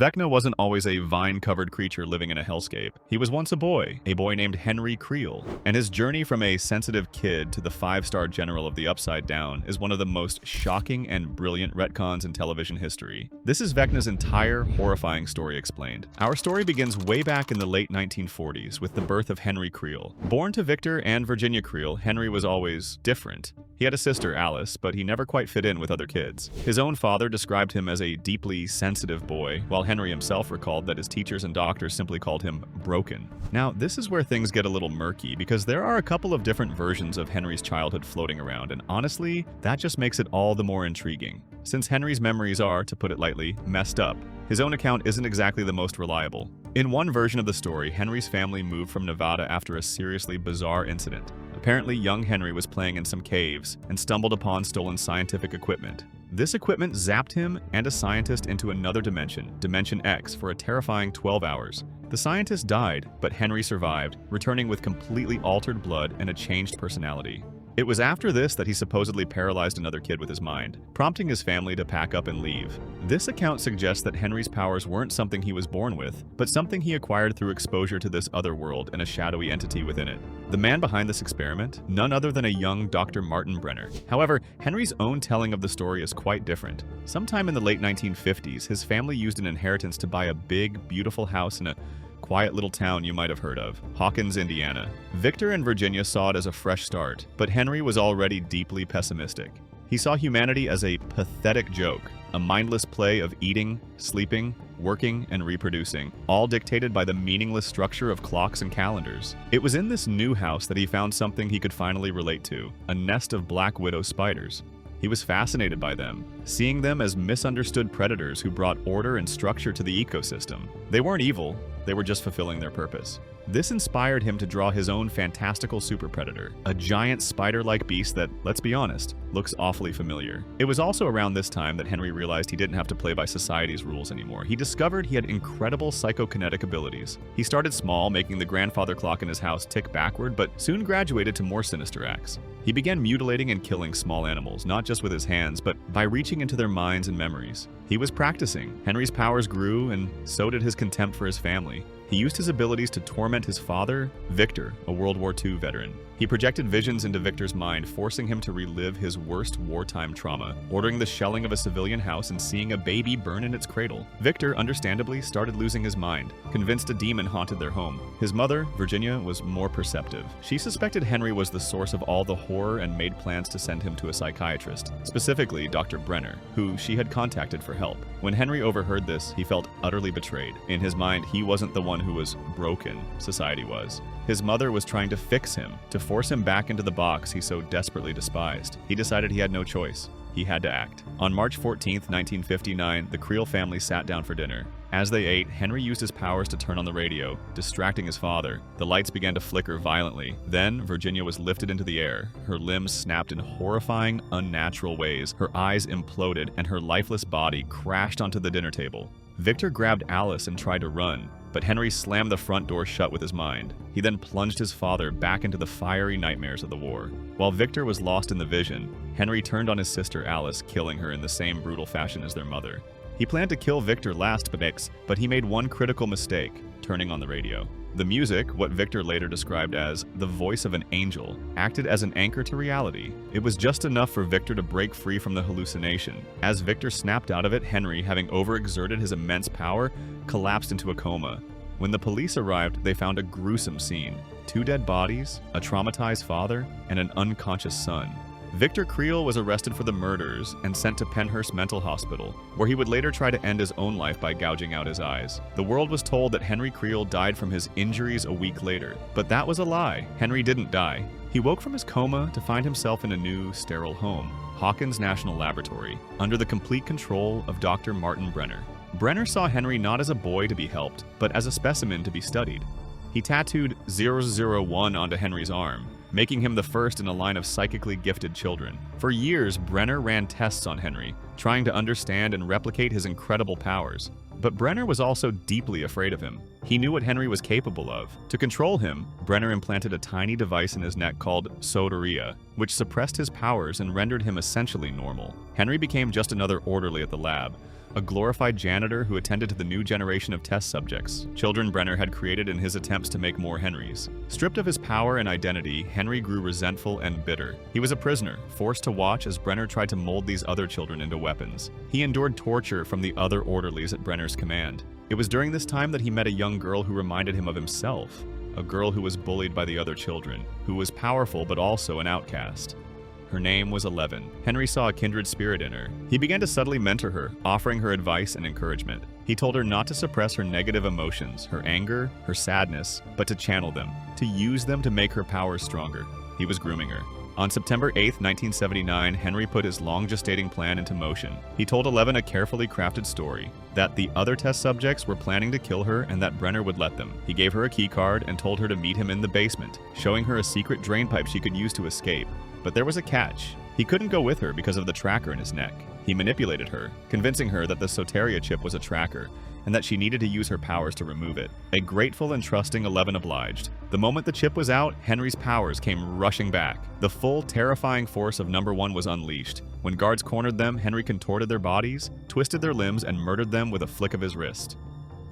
Vecna wasn't always a vine-covered creature living in a hellscape. He was once a boy named Henry Creel, and his journey from a sensitive kid to the 5-star general of the Upside Down is one of the most shocking and brilliant retcons in television history. This is Vecna's entire horrifying story explained. Our story begins way back in the late 1940s with the birth of Henry Creel. Born to Victor and Virginia Creel, Henry was always different. He had a sister, Alice, but he never quite fit in with other kids. His own father described him as a deeply sensitive boy, while Henry himself recalled that his teachers and doctors simply called him broken. Now, this is where things get a little murky, because there are a couple of different versions of Henry's childhood floating around, and honestly, that just makes it all the more intriguing. Since Henry's memories are, to put it lightly, messed up, his own account isn't exactly the most reliable. In one version of the story, Henry's family moved from Nevada after a seriously bizarre incident. Apparently, young Henry was playing in some caves and stumbled upon stolen scientific equipment. This equipment zapped him and a scientist into another dimension, Dimension X, for a terrifying 12 hours. The scientist died, but Henry survived, returning with completely altered blood and a changed personality. It was after this that he supposedly paralyzed another kid with his mind, prompting his family to pack up and leave. This account suggests that Henry's powers weren't something he was born with, but something he acquired through exposure to this other world and a shadowy entity within it. The man behind this experiment? None other than a young Dr. Martin Brenner. However, Henry's own telling of the story is quite different. Sometime in the late 1950s, his family used an inheritance to buy a big, beautiful house in a quiet little town you might have heard of, Hawkins, Indiana. Victor and Virginia saw it as a fresh start, but Henry was already deeply pessimistic. He saw humanity as a pathetic joke, a mindless play of eating, sleeping, working, and reproducing, all dictated by the meaningless structure of clocks and calendars. It was in this new house that he found something he could finally relate to, a nest of black widow spiders. He was fascinated by them, seeing them as misunderstood predators who brought order and structure to the ecosystem. They weren't evil, they were just fulfilling their purpose. This inspired him to draw his own fantastical super predator, a giant spider-like beast that, let's be honest, looks awfully familiar. It was also around this time that Henry realized he didn't have to play by society's rules anymore. He discovered he had incredible psychokinetic abilities. He started small, making the grandfather clock in his house tick backward, but soon graduated to more sinister acts. He began mutilating and killing small animals, not just with his hands, but by reaching into their minds and memories. He was practicing. Henry's powers grew, and so did his contempt for his family. He used his abilities to torment his father, Victor, a World War II veteran. He projected visions into Victor's mind, forcing him to relive his worst wartime trauma, ordering the shelling of a civilian house and seeing a baby burn in its cradle. Victor, understandably, started losing his mind, convinced a demon haunted their home. His mother, Virginia, was more perceptive. She suspected Henry was the source of all the horror and made plans to send him to a psychiatrist, specifically Dr. Brenner, who she had contacted for help. When Henry overheard this, he felt utterly betrayed. In his mind, he wasn't the one who was broken, society was. His mother was trying to fix him, to force him back into the box he so desperately despised. He decided he had no choice. He had to act. On March 14, 1959, the Creel family sat down for dinner. As they ate, Henry used his powers to turn on the radio, distracting his father. The lights began to flicker violently. Then, Virginia was lifted into the air. Her limbs snapped in horrifying, unnatural ways. Her eyes imploded, and her lifeless body crashed onto the dinner table. Victor grabbed Alice and tried to run, but Henry slammed the front door shut with his mind. He then plunged his father back into the fiery nightmares of the war. While Victor was lost in the vision, Henry turned on his sister Alice, killing her in the same brutal fashion as their mother. He planned to kill Victor last, but he made one critical mistake, turning on the radio. The music, what Victor later described as the voice of an angel, acted as an anchor to reality. It was just enough for Victor to break free from the hallucination. As Victor snapped out of it, Henry, having overexerted his immense power, collapsed into a coma. When the police arrived, they found a gruesome scene. 2 dead bodies, a traumatized father, and an unconscious son. Victor Creel was arrested for the murders and sent to Penhurst Mental Hospital, where he would later try to end his own life by gouging out his eyes. The world was told that Henry Creel died from his injuries a week later, but that was a lie. Henry didn't die. He woke from his coma to find himself in a new, sterile home, Hawkins National Laboratory, under the complete control of Dr. Martin Brenner. Brenner saw Henry not as a boy to be helped, but as a specimen to be studied. He tattooed 001 onto Henry's arm, making him the first in a line of psychically gifted children. For years, Brenner ran tests on Henry, trying to understand and replicate his incredible powers. But Brenner was also deeply afraid of him. He knew what Henry was capable of. To control him, Brenner implanted a tiny device in his neck called soteria, which suppressed his powers and rendered him essentially normal. Henry became just another orderly at the lab, a glorified janitor who attended to the new generation of test subjects, children Brenner had created in his attempts to make more Henrys. Stripped of his power and identity, Henry grew resentful and bitter. He was a prisoner, forced to watch as Brenner tried to mold these other children into weapons. He endured torture from the other orderlies at Brenner's command. It was during this time that he met a young girl who reminded him of himself, a girl who was bullied by the other children, who was powerful but also an outcast. Her name was 11. Henry saw a kindred spirit in her. He began to subtly mentor her, offering her advice and encouragement. He told her not to suppress her negative emotions, her anger, her sadness, but to channel them, to use them to make her powers stronger. He was grooming her. On September 8, 1979, Henry put his long-gestating plan into motion. He told 11 a carefully crafted story, that the other test subjects were planning to kill her and that Brenner would let them. He gave her a key card and told her to meet him in the basement, showing her a secret drain pipe she could use to escape. But there was a catch. He couldn't go with her because of the tracker in his neck. He manipulated her, convincing her that the Soteria chip was a tracker, and that she needed to use her powers to remove it. A grateful and trusting 11 obliged. The moment the chip was out, Henry's powers came rushing back. The full, terrifying force of Number 1 was unleashed. When guards cornered them, Henry contorted their bodies, twisted their limbs, and murdered them with a flick of his wrist.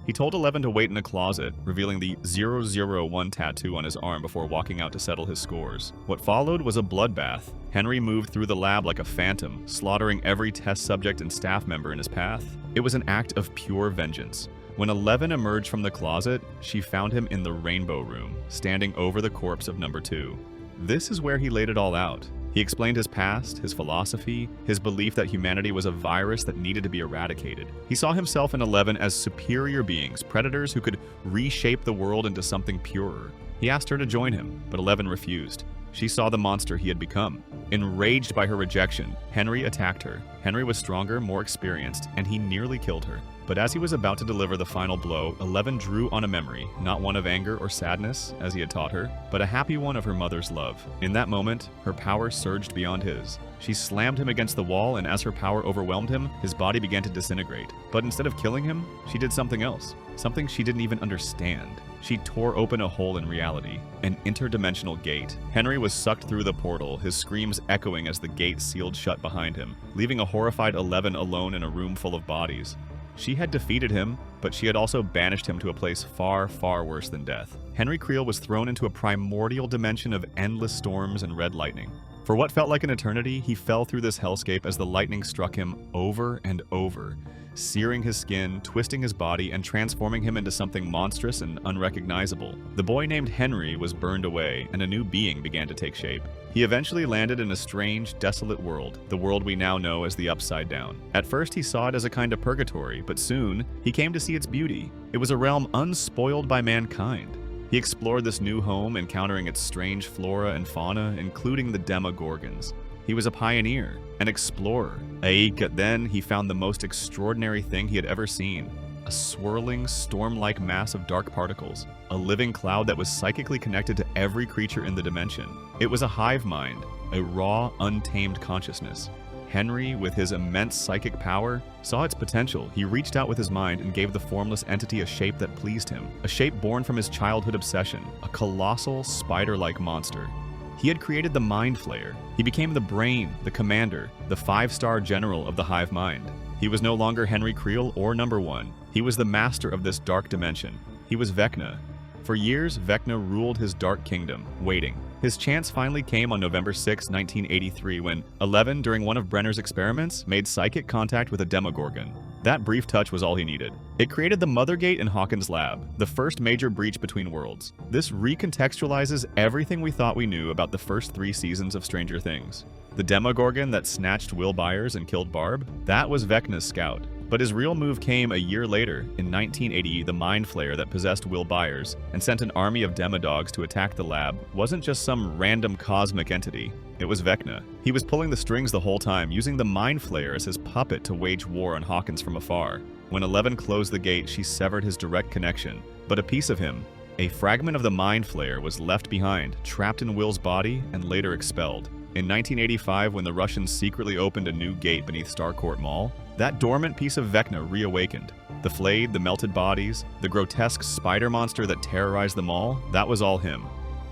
He told 11 to wait in a closet, revealing the 001 tattoo on his arm before walking out to settle his scores. What followed was a bloodbath. Henry moved through the lab like a phantom, slaughtering every test subject and staff member in his path. It was an act of pure vengeance. When 11 emerged from the closet, she found him in the Rainbow Room, standing over the corpse of Number 2. This is where he laid it all out. He explained his past, his philosophy, his belief that humanity was a virus that needed to be eradicated. He saw himself and 11 as superior beings, predators who could reshape the world into something purer. He asked her to join him, but 11 refused. She saw the monster he had become. Enraged by her rejection, Henry attacked her. Henry was stronger, more experienced, and he nearly killed her. But as he was about to deliver the final blow, 11 drew on a memory, not one of anger or sadness, as he had taught her, but a happy one of her mother's love. In that moment, her power surged beyond his. She slammed him against the wall, and as her power overwhelmed him, his body began to disintegrate. But instead of killing him, she did something else. Something she didn't even understand. She tore open a hole in reality, an interdimensional gate. Henry was sucked through the portal, his screams echoing as the gate sealed shut behind him, leaving a horrified 11 alone in a room full of bodies. She had defeated him, but she had also banished him to a place far, far worse than death. Henry Creel was thrown into a primordial dimension of endless storms and red lightning. For what felt like an eternity, he fell through this hellscape as the lightning struck him over and over, searing his skin, twisting his body, and transforming him into something monstrous and unrecognizable. The boy named Henry was burned away, and a new being began to take shape. He eventually landed in a strange, desolate world, the world we now know as the Upside Down. At first, he saw it as a kind of purgatory, but soon, he came to see its beauty. It was a realm unspoiled by mankind. He explored this new home, encountering its strange flora and fauna, including the Demogorgons. He was a pioneer, an explorer. Then he found the most extraordinary thing he had ever seen. A swirling, storm-like mass of dark particles. A living cloud that was psychically connected to every creature in the dimension. It was a hive mind, a raw, untamed consciousness. Henry, with his immense psychic power, saw its potential. He reached out with his mind and gave the formless entity a shape that pleased him. A shape born from his childhood obsession. A colossal, spider-like monster. He had created the Mind Flayer. He became the brain, the commander, the 5-star general of the hive mind. He was no longer Henry Creel or Number 1. He was the master of this dark dimension. He was Vecna. For years, Vecna ruled his dark kingdom, waiting. His chance finally came on November 6, 1983, when 11, during one of Brenner's experiments, made psychic contact with a Demogorgon. That brief touch was all he needed. It created the Mother Gate in Hawkins' lab, the first major breach between worlds. This recontextualizes everything we thought we knew about the first 3 seasons of Stranger Things. The Demogorgon that snatched Will Byers and killed Barb, that was Vecna's scout. But his real move came a year later, in 1980, the Mind Flayer that possessed Will Byers and sent an army of Demodogs to attack the lab wasn't just some random cosmic entity. It was Vecna. He was pulling the strings the whole time, using the Mind Flayer as his puppet to wage war on Hawkins from afar. When 11 closed the gate, she severed his direct connection. But a piece of him, a fragment of the Mind Flayer, was left behind, trapped in Will's body, and later expelled. In 1985, when the Russians secretly opened a new gate beneath Starcourt Mall, that dormant piece of Vecna reawakened. The flayed, the melted bodies, the grotesque spider monster that terrorized the mall, that was all him.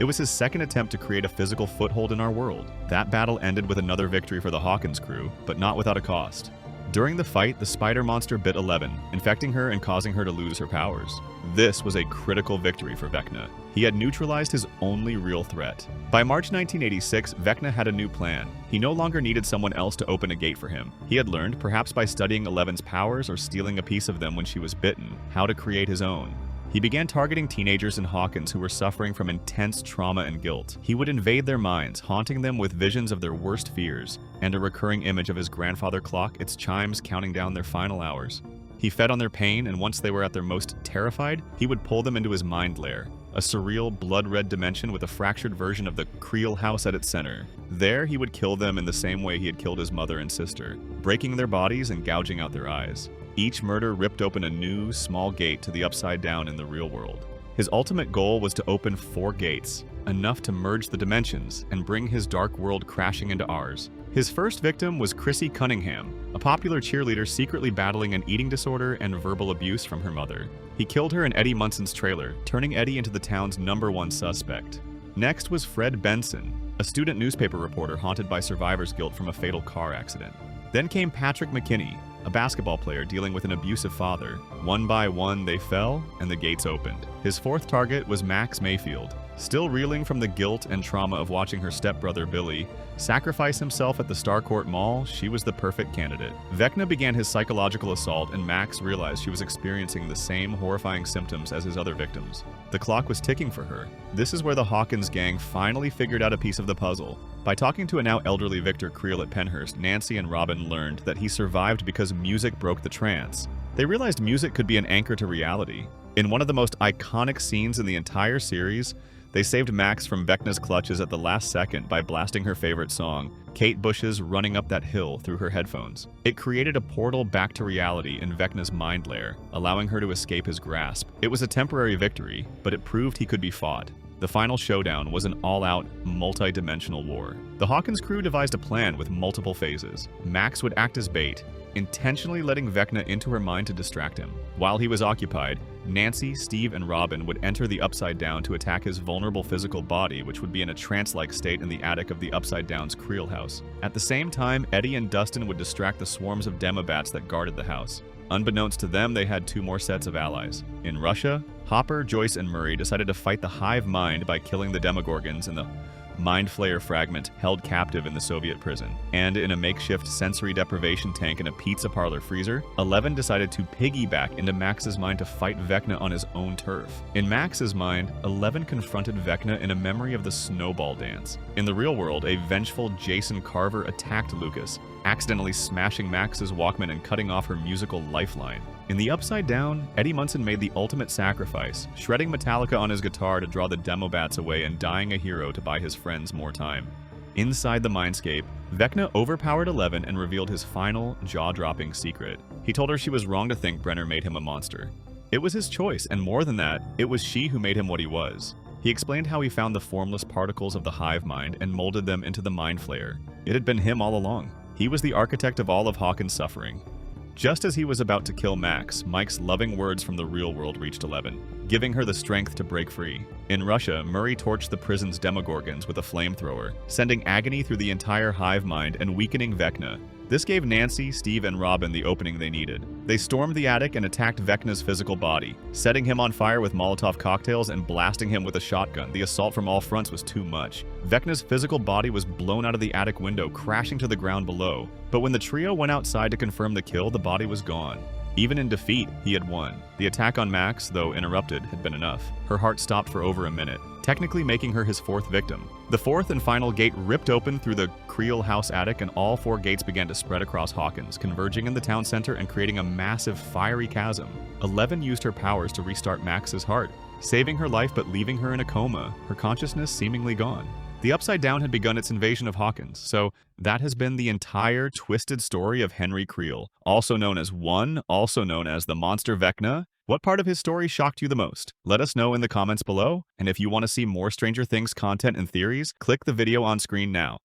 It was his second attempt to create a physical foothold in our world. That battle ended with another victory for the Hawkins crew, but not without a cost. During the fight, the spider monster bit 11, infecting her and causing her to lose her powers. This was a critical victory for Vecna. He had neutralized his only real threat. By March 1986, Vecna had a new plan. He no longer needed someone else to open a gate for him. He had learned, perhaps by studying 11's powers or stealing a piece of them when she was bitten, how to create his own. He began targeting teenagers in Hawkins who were suffering from intense trauma and guilt. He would invade their minds, haunting them with visions of their worst fears, and a recurring image of his grandfather clock, its chimes counting down their final hours. He fed on their pain, and once they were at their most terrified, he would pull them into his mind lair, a surreal, blood-red dimension with a fractured version of the Creel house at its center. There, he would kill them in the same way he had killed his mother and sister, breaking their bodies and gouging out their eyes. Each murder ripped open a new, small gate to the Upside Down in the real world. His ultimate goal was to open 4 gates, enough to merge the dimensions and bring his dark world crashing into ours. His first victim was Chrissy Cunningham, a popular cheerleader secretly battling an eating disorder and verbal abuse from her mother. He killed her in Eddie Munson's trailer, turning Eddie into the town's #1 suspect. Next was Fred Benson, a student newspaper reporter haunted by survivor's guilt from a fatal car accident. Then came Patrick McKinney, a basketball player dealing with an abusive father. One by one, they fell, and the gates opened. His 4th target was Max Mayfield. Still reeling from the guilt and trauma of watching her stepbrother Billy sacrifice himself at the Starcourt Mall, she was the perfect candidate. Vecna began his psychological assault, and Max realized she was experiencing the same horrifying symptoms as his other victims. The clock was ticking for her. This is where the Hawkins gang finally figured out a piece of the puzzle. By talking to a now elderly Victor Creel at Pennhurst, Nancy and Robin learned that he survived because music broke the trance. They realized music could be an anchor to reality. In one of the most iconic scenes in the entire series, they saved Max from Vecna's clutches at the last second by blasting her favorite song, Kate Bush's Running Up That Hill, through her headphones. It created a portal back to reality in Vecna's mind lair, allowing her to escape his grasp. It was a temporary victory, but it proved he could be fought. The final showdown was an all-out, multi-dimensional war. The Hawkins crew devised a plan with multiple phases. Max would act as bait, intentionally letting Vecna into her mind to distract him. While he was occupied, Nancy, Steve, and Robin would enter the Upside Down to attack his vulnerable physical body, which would be in a trance-like state in the attic of the Upside Down's Creel house. At the same time, Eddie and Dustin would distract the swarms of demobats that guarded the house. Unbeknownst to them, they had 2 more sets of allies. In Russia, Hopper, Joyce, and Murray decided to fight the hive mind by killing the Demogorgons in the Mind Flayer fragment held captive in the Soviet prison. And in a makeshift sensory deprivation tank in a pizza parlor freezer, 11 decided to piggyback into Max's mind to fight Vecna on his own turf. In Max's mind, 11 confronted Vecna in a memory of the snowball dance. In the real world, a vengeful Jason Carver attacked Lucas, accidentally smashing Max's Walkman and cutting off her musical lifeline. In the Upside Down, Eddie Munson made the ultimate sacrifice, shredding Metallica on his guitar to draw the demobats away and dying a hero to buy his friends more time. Inside the mindscape, Vecna overpowered 11 and revealed his final, jaw-dropping secret. He told her she was wrong to think Brenner made him a monster. It was his choice, and more than that, it was she who made him what he was. He explained how he found the formless particles of the hive mind and molded them into the Mind Flayer. It had been him all along. He was the architect of all of Hawkins' suffering. Just as he was about to kill Max, Mike's loving words from the real world reached 11, giving her the strength to break free. In Russia, Murray torched the prison's Demogorgons with a flamethrower, sending agony through the entire hive mind and weakening Vecna. This gave Nancy, Steve, and Robin the opening they needed. They stormed the attic and attacked Vecna's physical body, setting him on fire with Molotov cocktails and blasting him with a shotgun. The assault from all fronts was too much. Vecna's physical body was blown out of the attic window, crashing to the ground below. But when the trio went outside to confirm the kill, the body was gone. Even in defeat, he had won. The attack on Max, though interrupted, had been enough. Her heart stopped for over a minute, technically making her his 4th victim. The 4th and final gate ripped open through the Creel house attic, and all 4 gates began to spread across Hawkins, converging in the town center and creating a massive fiery chasm. 11 used her powers to restart Max's heart, saving her life but leaving her in a coma, her consciousness seemingly gone. The Upside Down had begun its invasion of Hawkins, so that has been the entire twisted story of Henry Creel, also known as One, also known as the Monster Vecna. What part of his story shocked you the most? Let us know in the comments below, and if you want to see more Stranger Things content and theories, click the video on screen now.